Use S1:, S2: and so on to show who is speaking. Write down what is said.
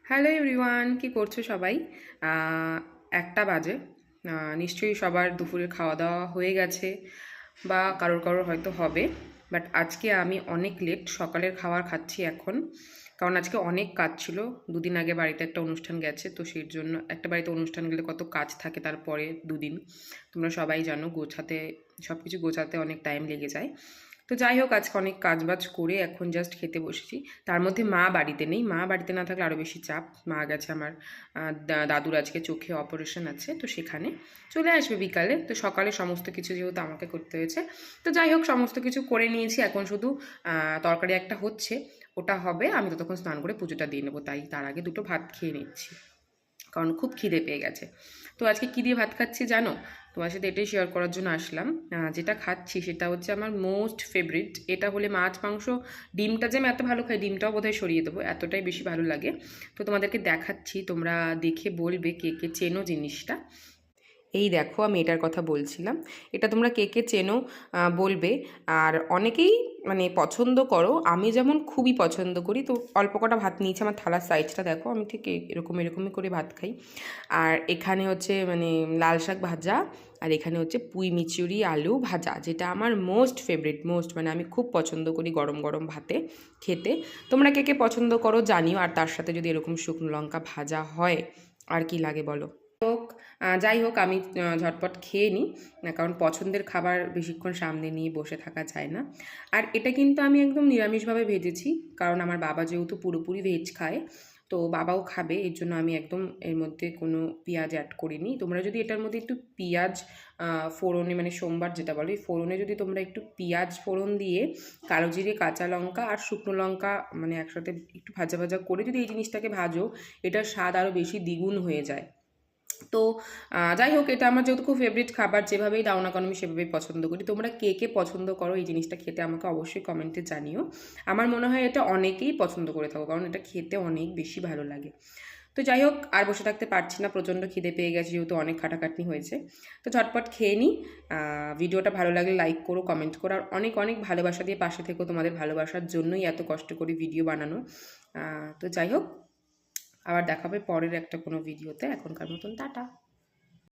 S1: Hello everyone, কি করছো সবাই? একটা বাজে। নিশ্চয়ই সবার দুপুরের খাওয়া দাওয়া হয়ে গেছে বা কারোর কারোর হয়তো হবে। বাট আজকে আমি অনেক লেট সকালের খাবার খাচ্ছি এখন, কারণ আজকে অনেক কাজ ছিল। দুদিন আগে বাড়িতে একটা অনুষ্ঠান গেছে, তো সেই জন্য একটা বাড়িতে অনুষ্ঠান গেলে কত কাজ থাকে, তারপরে দুদিন তোমরা সবাই জানো গোছাতে, সব কিছু গোছাতে অনেক টাইম লেগে যায়। তো যাই হোক, আজকে অনেক কাজবাজ করে এখন জাস্ট খেতে বসেছি। তার মধ্যে মা বাড়িতে নেই, মা বাড়িতে না থাকলে আরও বেশি চাপ। মা গেছে আমার দাদুর আজকে চোখে অপারেশন আছে, তো সেখানে চলে আসবে বিকালে। তো সকালে সমস্ত কিছু যেহেতু আমাকে করতে হয়েছে, তো যাই হোক সমস্ত কিছু করে নিয়েছি। এখন শুধু তরকারি একটা হচ্ছে, ওটা হবে, আমি ততক্ষণ স্নান করে পুজোটা দিয়ে নেবো। তাই তার আগে দুটো ভাত খেয়ে নিচ্ছি, কারণ খুব খিদে পেয়ে গেছে। তো আজকে কী দিয়ে ভাত খাচ্ছি জানো? তোমার সাথে এটাই শেয়ার করার জন্য আসলাম। যেটা খাচ্ছি সেটা হচ্ছে আমার মোস্ট ফেভারিট। এটা হলে মাছ মাংস, ডিমটা যে আমি এত ভালো খাই, ডিমটাও বোধহয় সরিয়ে দেবো, এতটাই বেশি ভালো লাগে। তো তোমাদেরকে দেখাচ্ছি, তোমরা দেখে বলবে কে কে চেনো জিনিসটা। এই দেখো, আমি এটার কথা বলছিলাম। এটা তোমরা কে কে চেনো বলবে। আর অনেকেই মানে পছন্দ করো, আমি যেমন খুবই পছন্দ করি। তো অল্প কটা ভাত নিয়েছি, আমার থালার সাইজটা দেখো, আমি ঠিক এরকমই করে ভাত খাই। আর এখানে হচ্ছে মানে লাল শাক ভাজা, আর এখানে হচ্ছে পুঁই মিচুরি আলু ভাজা, যেটা আমার মোস্ট ফেভারিট, মানে আমি খুব পছন্দ করি গরম গরম ভাতে খেতে। তোমরা কে কে পছন্দ করো জানিও, আর তার সাথে যদি এরকম শুকনো লঙ্কা ভাজা হয়, আর কি লাগে বলো। যাই হোক, আমি ঝটপট খেয়ে নিই, কারণ পছন্দের খাবার বেশিক্ষণ সামনে নিয়ে বসে থাকা যায় না। আর এটা কিন্তু আমি একদম নিরামিষভাবে ভেজেছি, কারণ আমার বাবা যেহেতু পুরোপুরি ভেজ খায়, তো বাবাও খাবে, এর জন্য আমি একদম এর মধ্যে কোনো পেঁয়াজ অ্যাড করিনি। তোমরা যদি এটার মধ্যে একটু পেঁয়াজ ফোড়নে, মানে সোমবার যেটা বলো, এই ফোড়নে যদি তোমরা একটু পেঁয়াজ ফোড়ন দিয়ে কালো জিরে, কাঁচা লঙ্কা আর শুকনো লঙ্কা মানে একসাথে একটু ভাজা ভাজা করে যদি এই জিনিসটাকে ভাজো, এটার স্বাদ আরও বেশি দ্বিগুণ হয়ে যায়। তো যাই হোক, এটা আমার যেহেতু খুব ফেভারিট খাবার, যেভাবেই দাও না কেন আমি সেভাবেই পছন্দ করি। তোমরা কে কে পছন্দ করো এই জিনিসটা খেতে, আমাকে অবশ্যই কমেন্টে জানিও। আমার মনে হয় এটা অনেকেই পছন্দ করে থাকো, কারণ এটা খেতে অনেক বেশি ভালো লাগে। তো যাই হোক, আর বসে থাকতে পারছি না, প্রচণ্ড খিদে পেয়ে গেছে, যেহেতু অনেক খাটাখাটনি হয়েছে। তো ঝটপট খেয়ে নিই। ভিডিওটা ভালো লাগলে লাইক করো, কমেন্ট করো, আর অনেক অনেক ভালোবাসা দিয়ে পাশে থেকো। তোমাদের ভালোবাসার জন্যই এত কষ্ট করে ভিডিও বানানো। তো যাই হোক, আবার দেখাবে পরের একটা কোনো ভিডিওতে। এখনকার মতন টাটা।